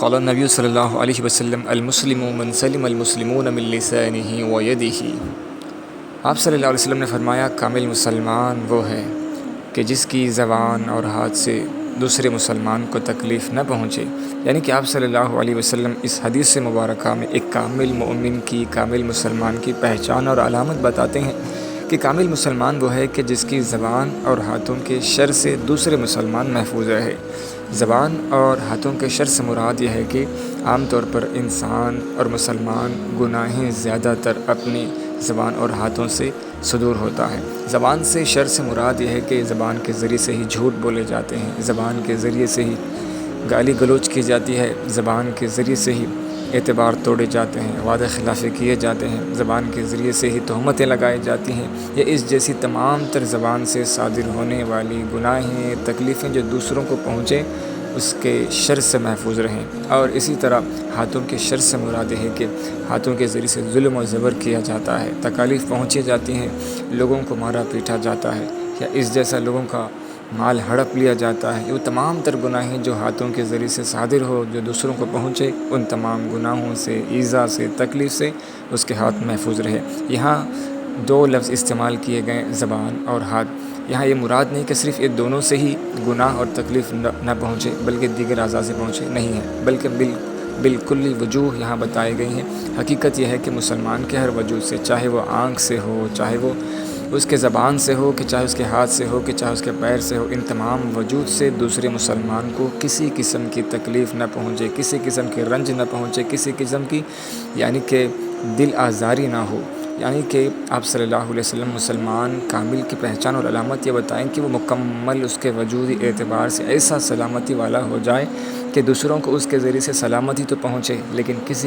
قال النبی صلی اللہ علیہ وسلم المسلم من سلم المسلمون من لسانه ویدہ۔ آپ صلی اللہ علیہ وسلم نے فرمایا کامل مسلمان وہ ہے کہ جس کی زبان اور ہاتھ سے دوسرے مسلمان کو تکلیف نہ پہنچے، یعنی کہ آپ صلی اللہ علیہ وسلم اس حدیث مبارکہ میں ایک کامل مومن کی، کامل مسلمان کی پہچان اور علامت بتاتے ہیں کہ کامل مسلمان وہ ہے کہ جس کی زبان اور ہاتھوں کے شر سے دوسرے مسلمان محفوظ رہے۔ زبان اور ہاتھوں کے شر سے مراد یہ ہے کہ عام طور پر انسان اور مسلمان گناہیں زیادہ تر اپنی زبان اور ہاتھوں سے صدور ہوتا ہے۔ زبان سے شر سے مراد یہ ہے کہ زبان کے ذریعے سے ہی جھوٹ بولے جاتے ہیں، زبان کے ذریعے سے ہی گالی گلوچ کی جاتی ہے، زبان کے ذریعے سے ہی اعتبار توڑے جاتے ہیں، وعدہ خلافی کیے جاتے ہیں، زبان کے ذریعے سے ہی تہمتیں لگائی جاتی ہیں۔ یہ اس جیسی تمام تر زبان سے صادر ہونے والی گناہیں، تکلیفیں جو دوسروں کو پہنچے اس کے شر سے محفوظ رہیں۔ اور اسی طرح ہاتھوں کے شر سے مراد ہے کہ ہاتھوں کے ذریعے سے ظلم و زبر کیا جاتا ہے، تکالیف پہنچی جاتی ہیں، لوگوں کو مارا پیٹا جاتا ہے، یا اس جیسا لوگوں کا مال ہڑپ لیا جاتا ہے۔ یہ تمام تر گناہیں جو ہاتھوں کے ذریعے سے صادر ہو، جو دوسروں کو پہنچے، ان تمام گناہوں سے، ایذا سے، تکلیف سے اس کے ہاتھ محفوظ رہے۔ یہاں دو لفظ استعمال کیے گئے، زبان اور ہاتھ۔ یہاں یہ مراد نہیں کہ صرف یہ دونوں سے ہی گناہ اور تکلیف نہ پہنچے بلکہ دیگر اعضاء سے پہنچے، نہیں ہے، بلکہ بالکل وجوہ یہاں بتائی گئی ہیں۔ حقیقت یہ ہے کہ مسلمان کے ہر وجود سے، چاہے وہ آنکھ سے ہو، چاہے وہ اس کے زبان سے ہو، کہ چاہے اس کے ہاتھ سے ہو، کہ چاہے اس کے پیر سے ہو، ان تمام وجود سے دوسرے مسلمان کو کسی قسم کی تکلیف نہ پہنچے، کسی قسم کی رنج نہ پہنچے، کسی قسم کی یعنی کہ دل آزاری نہ ہو۔ یعنی کہ آپ صلی اللہ علیہ وسلم مسلمان کامل کی پہچان اور علامت یہ بتائیں کہ وہ مکمل اس کے وجودی اعتبار سے ایسا سلامتی والا ہو جائے کہ دوسروں کو اس کے ذریعے سے سلامتی تو پہنچے لیکن کسی